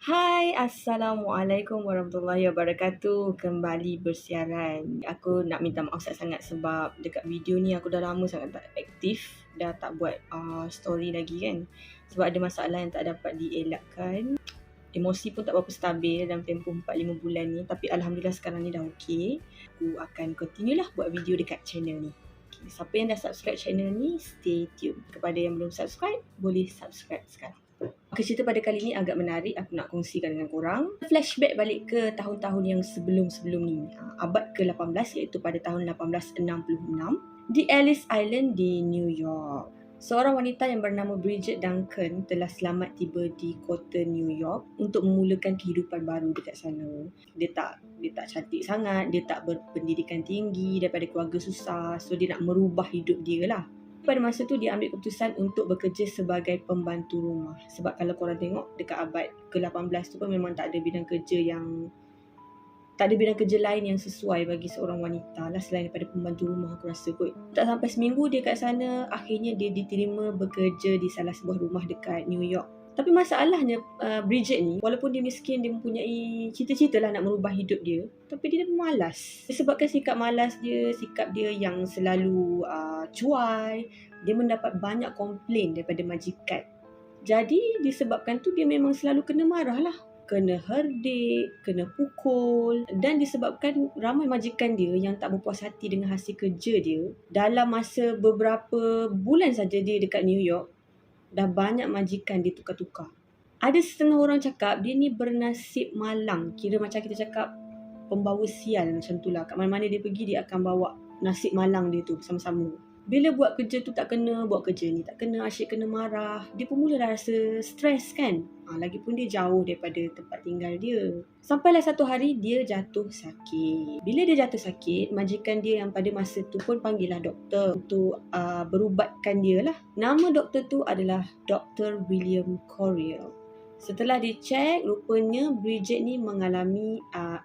Hai, Assalamualaikum warahmatullahi wabarakatuh. Kembali bersiaran. Aku nak minta maaf sangat-sangat sebab dekat video ni aku dah lama sangat tak aktif. Dah tak buat story lagi kan. Sebab ada masalah yang tak dapat dielakkan. Emosi pun tak berapa stabil dalam tempoh 4-5 bulan ni. Tapi Alhamdulillah sekarang ni dah okey. Aku akan continue lah buat video dekat channel ni. Okay, siapa yang dah subscribe channel ni, stay tune. Kepada yang belum subscribe, boleh subscribe sekarang. Okay, cerita pada kali ni agak menarik. Aku nak kongsikan dengan korang. Flashback balik ke tahun-tahun yang sebelum-sebelum ni. Abad ke-18 iaitu pada tahun 1866 di Ellis Island di New York. Seorang wanita yang bernama Bridget Duncan telah selamat tiba di kota New York untuk memulakan kehidupan baru dekat sana. Dia tak cantik sangat, dia tak berpendidikan tinggi, daripada keluarga susah. So dia nak merubah hidup dia lah. Pada masa tu dia ambil keputusan untuk bekerja sebagai pembantu rumah. Sebab kalau korang tengok dekat abad ke-18 tu pun memang tak ada bidang kerja lain yang sesuai bagi seorang wanita lah selain daripada pembantu rumah, aku rasa kot. Tak sampai seminggu dia kat sana, akhirnya dia diterima bekerja di salah sebuah rumah dekat New York. Tapi masalahnya Bridget ni, walaupun dia miskin, dia mempunyai cita-cita lah nak merubah hidup dia, tapi dia malas. Disebabkan sikap malas dia, sikap dia yang selalu cuai, dia mendapat banyak komplain daripada majikan. Jadi disebabkan tu dia memang selalu kena marah lah, kena herdik, kena pukul. Dan disebabkan ramai majikan dia yang tak berpuas hati dengan hasil kerja dia, dalam masa beberapa bulan saja dia dekat New York, dah banyak majikan dia tukar-tukar. Ada setengah orang cakap dia ni bernasib malang. Kira macam kita cakap pembawa sial macam tu lah. Kat mana-mana dia pergi, dia akan bawa nasib malang dia tu sama-sama. Bila buat kerja tu tak kena, buat kerja ni tak kena, asyik kena marah. Dia pun mula dah rasa stres kan. Lagipun dia jauh daripada tempat tinggal dia. Sampailah satu hari dia jatuh sakit. Bila dia jatuh sakit, majikan dia yang pada masa tu pun panggil lah doktor untuk berubatkan dia lah. Nama doktor tu adalah Dr. William Coriel. Setelah dicek, rupanya Bridget ni mengalami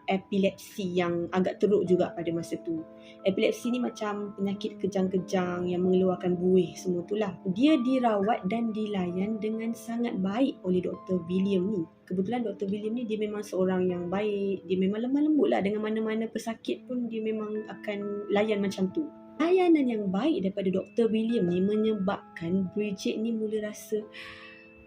epilepsi yang agak teruk juga pada masa tu. Epilepsi ni macam penyakit kejang-kejang yang mengeluarkan buih semua tu lah. Dia dirawat dan dilayan dengan sangat baik oleh Dr. William ni. Kebetulan Dr. William ni dia memang seorang yang baik. Dia memang lemah lembut lah, dengan mana-mana pesakit pun dia memang akan layan macam tu. Layanan yang baik daripada Dr. William ni menyebabkan Bridget ni mula rasa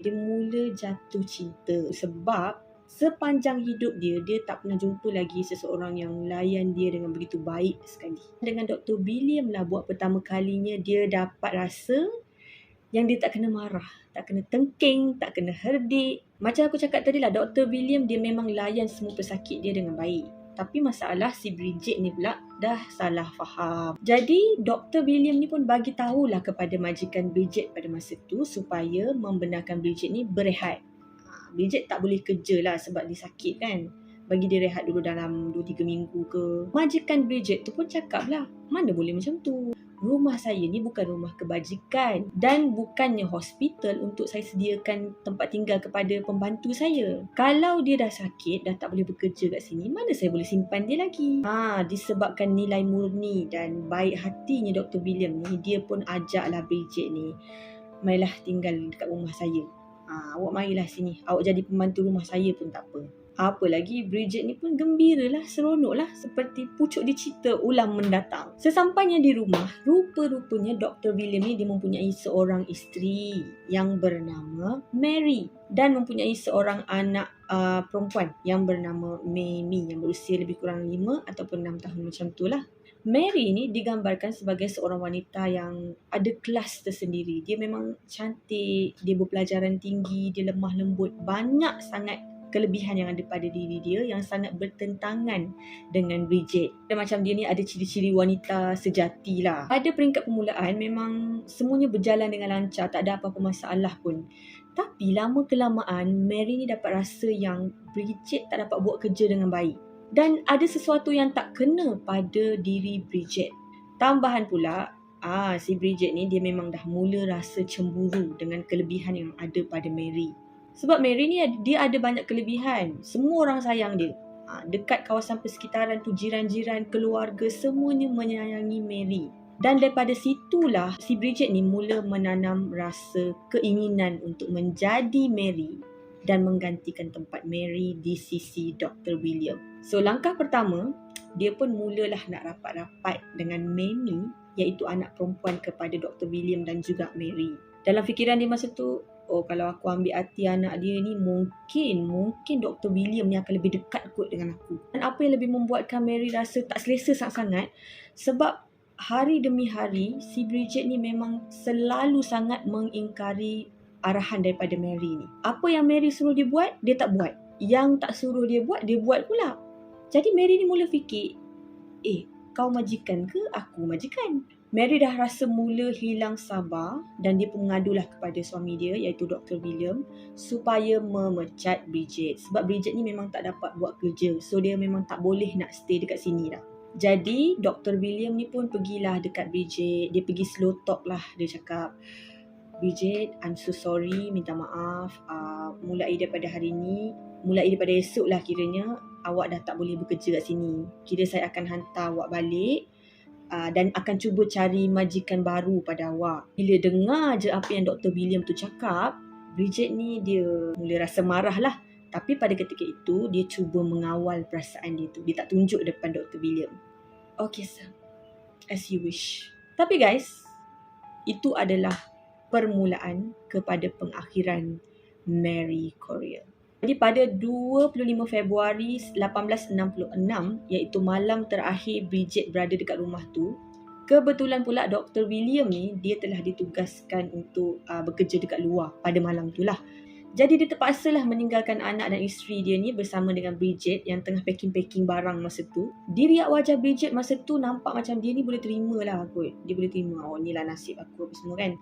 dia mula jatuh cinta. Sebab sepanjang hidup dia tak pernah jumpa lagi seseorang yang layan dia dengan begitu baik sekali. Dengan Dr. William lah buat pertama kalinya dia dapat rasa yang dia tak kena marah, tak kena tengking, tak kena herdik. Macam aku cakap tadi lah, Dr. William dia memang layan semua pesakit dia dengan baik. Tapi masalah si Bridget ni pula dah salah faham. Jadi Dr. William ni pun bagi tahulah kepada majikan Bridget pada masa tu supaya membenarkan Bridget ni berehat. Bridget tak boleh kerja lah sebab dia sakit kan. Bagi dia rehat dulu dalam 2-3 minggu ke. Majikan Bridget tu pun cakap lah, mana boleh macam tu. Rumah saya ni bukan rumah kebajikan dan bukannya hospital untuk saya sediakan tempat tinggal kepada pembantu saya. Kalau dia dah sakit, dah tak boleh bekerja kat sini, mana saya boleh simpan dia lagi? Disebabkan nilai murni dan baik hatinya Dr. William ni, dia pun ajaklah Bridget ni, marilah tinggal dekat rumah saya. Awak marilah sini, awak jadi pembantu rumah saya pun tak apa. Apa lagi, Bridget ni pun gembiralah, seronoklah seperti pucuk dicita ulang mendatang. Sesampainya di rumah, rupa-rupanya Dr. William ni dia mempunyai seorang isteri yang bernama Mary dan mempunyai seorang anak perempuan yang bernama Mamie yang berusia lebih kurang 5 ataupun 6 tahun macam tu lah. Mary ni digambarkan sebagai seorang wanita yang ada kelas tersendiri. Dia memang cantik, dia berpelajaran tinggi, dia lemah lembut, banyak sangat kelebihan yang ada pada diri dia yang sangat bertentangan dengan Bridget. Dan macam dia ni ada ciri-ciri wanita sejati lah. Pada peringkat permulaan memang semuanya berjalan dengan lancar, tak ada apa-apa masalah pun. Tapi lama kelamaan Mary ni dapat rasa yang Bridget tak dapat buat kerja dengan baik. Dan ada sesuatu yang tak kena pada diri Bridget. Tambahan pula, si Bridget ni dia memang dah mula rasa cemburu dengan kelebihan yang ada pada Mary. Sebab Mary ni dia ada banyak kelebihan. Semua orang sayang dia. Dekat kawasan persekitaran tu, jiran-jiran, keluarga, semuanya menyayangi Mary. Dan daripada situlah si Bridget ni mula menanam rasa keinginan untuk menjadi Mary. dan menggantikan tempat Mary di sisi Dr. William. So langkah pertama, dia pun mulalah nak rapat-rapat dengan Mamie, iaitu anak perempuan kepada Dr. William dan juga Mary. Dalam fikiran dia masa tu, kalau aku ambil hati anak dia ni, mungkin Dr. William ni akan lebih dekat kot dengan aku. Dan apa yang lebih membuatkan Mary rasa tak selesa sangat-sangat, sebab hari demi hari si Bridget ni memang selalu sangat mengingkari arahan daripada Mary ni. Apa yang Mary suruh dia buat, dia tak buat. Yang tak suruh dia buat pula. Jadi Mary ni mula fikir, kau majikan ke aku majikan? Mary dah rasa mula hilang sabar dan dia pun mengadulah kepada suami dia, iaitu Dr. William, supaya memecat Bridget. Sebab Bridget ni memang tak dapat buat kerja, so dia memang tak boleh nak stay dekat sini dah. Jadi Dr. William ni pun pergilah dekat Bridget. Dia pergi slow talk lah. Dia cakap, Bridget, I'm so sorry, minta maaf. Mulai daripada esok lah kiranya, awak dah tak boleh bekerja kat sini. Kira saya akan hantar awak balik dan akan cuba cari majikan baru pada awak. Bila dengar je apa yang Dr. William tu cakap, Bridget ni dia mula rasa marah lah. Tapi pada ketika itu, dia cuba mengawal perasaan dia tu. Dia tak tunjuk depan Dr. William. Okay sir, as you wish. Tapi guys, itu adalah permulaan kepada pengakhiran Mary Coryell. Jadi pada 25 Februari 1866, iaitu malam terakhir Bridget berada dekat rumah tu, kebetulan pula Dr. William ni dia telah ditugaskan untuk bekerja dekat luar pada malam tu lah. Jadi dia terpaksalah meninggalkan anak dan isteri dia ni bersama dengan Bridget yang tengah packing-packing barang masa tu. Diriak wajah Bridget masa tu nampak macam dia ni boleh terima lah kot. Dia boleh terima, inilah nasib aku apa semua kan.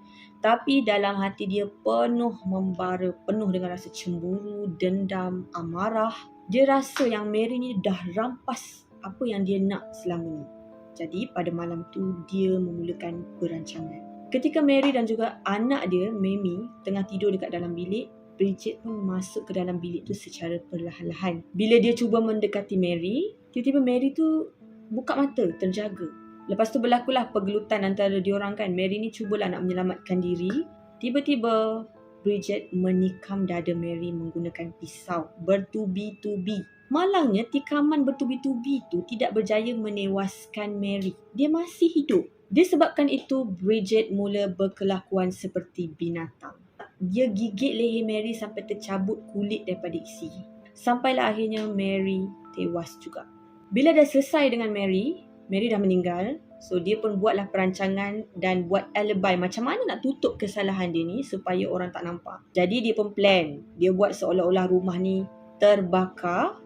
Tapi dalam hati dia penuh membara, penuh dengan rasa cemburu, dendam, amarah. Dia rasa yang Mary ni dah rampas apa yang dia nak selama ni. Jadi pada malam tu dia memulakan perancangan. Ketika Mary dan juga anak dia, Mamie, tengah tidur dekat dalam bilik, Bridget pun masuk ke dalam bilik tu secara perlahan-lahan. Bila dia cuba mendekati Mary, tiba-tiba Mary tu buka mata, terjaga. Lepas tu berlakulah pergelutan antara diorang kan. Mary ni cubalah nak menyelamatkan diri. Tiba-tiba Bridget menikam dada Mary menggunakan pisau bertubi-tubi. Malangnya tikaman bertubi-tubi tu tidak berjaya menewaskan Mary. Dia masih hidup. Disebabkan itu, Bridget mula berkelakuan seperti binatang. Dia gigit leher Mary sampai tercabut kulit daripada isi. Sampailah akhirnya Mary tewas juga. Bila dah selesai dengan Mary dah meninggal. So dia pun buatlah perancangan dan buat alibi macam mana nak tutup kesalahan dia ni supaya orang tak nampak. Jadi dia pun plan. Dia buat seolah-olah rumah ni terbakar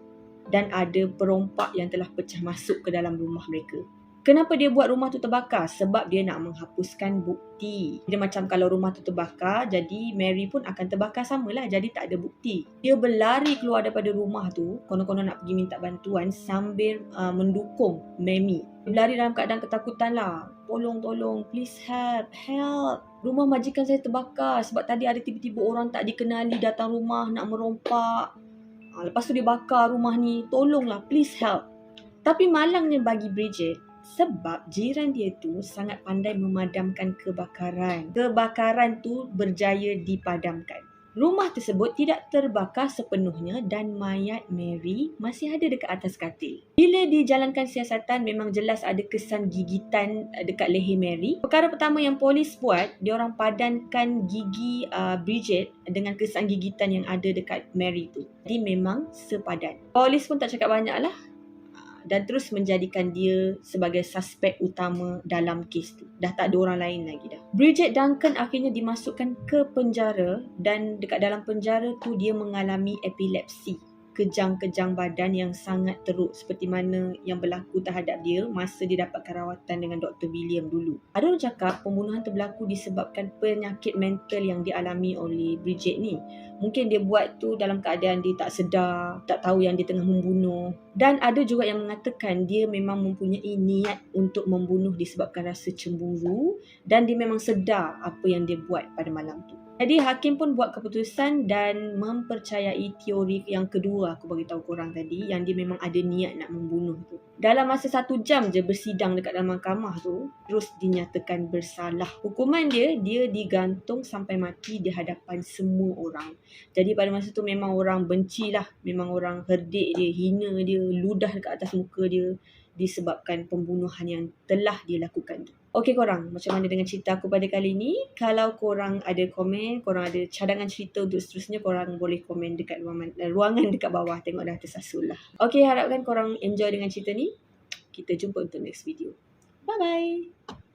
dan ada perompak yang telah pecah masuk ke dalam rumah mereka. Kenapa dia buat rumah tu terbakar? Sebab dia nak menghapuskan bukti. Dia macam kalau rumah tu terbakar, jadi Mary pun akan terbakar samalah. Jadi tak ada bukti. Dia berlari keluar daripada rumah tu, konon-konon nak pergi minta bantuan sambil mendukung Mamie. Dia berlari dalam keadaan ketakutan lah. Tolong, please help. Rumah majikan saya terbakar sebab tadi ada tiba-tiba orang tak dikenali datang rumah nak merompak. Lepas tu dia bakar rumah ni. Tolonglah, please help. Tapi malangnya bagi Bridget, sebab jiran dia tu sangat pandai memadamkan kebakaran. Kebakaran tu berjaya dipadamkan. Rumah tersebut tidak terbakar sepenuhnya dan mayat Mary masih ada dekat atas katil. Bila dijalankan siasatan, memang jelas ada kesan gigitan dekat leher Mary. Perkara pertama yang polis buat, diorang padankan gigi Bridget dengan kesan gigitan yang ada dekat Mary tu. Jadi memang sepadan. Polis pun tak cakap banyak lah. Dan terus menjadikan dia sebagai suspek utama dalam kes tu. Dah tak ada orang lain lagi dah. Bridget Duncan akhirnya dimasukkan ke penjara dan dekat dalam penjara tu dia mengalami epilepsi. Kejang-kejang badan yang sangat teruk seperti mana yang berlaku terhadap dia masa dia dapatkan rawatan dengan Dr. William dulu. Ada orang cakap pembunuhan tu berlaku disebabkan penyakit mental yang dialami oleh Bridget ni. Mungkin dia buat tu dalam keadaan dia tak sedar, tak tahu yang dia tengah membunuh. Dan ada juga yang mengatakan dia memang mempunyai niat untuk membunuh disebabkan rasa cemburu dan dia memang sedar apa yang dia buat pada malam tu. Jadi hakim pun buat keputusan dan mempercayai teori yang kedua aku bagi tahu korang tadi, yang dia memang ada niat nak membunuh tu. Dalam masa 1 jam je bersidang dekat dalam mahkamah tu, terus dinyatakan bersalah. Hukuman dia digantung sampai mati di hadapan semua orang. Jadi pada masa tu memang orang benci lah, memang orang herdik dia, hina dia, ludah dekat atas muka dia disebabkan pembunuhan yang telah dia lakukan tu. Okey korang, macam mana dengan cerita aku pada kali ni? Kalau korang ada komen, korang ada cadangan cerita untuk seterusnya, korang boleh komen dekat ruangan dekat bawah. Tengok dah tersasul lah. Okey, harapkan korang enjoy dengan cerita ni. Kita jumpa untuk next video. Bye-bye.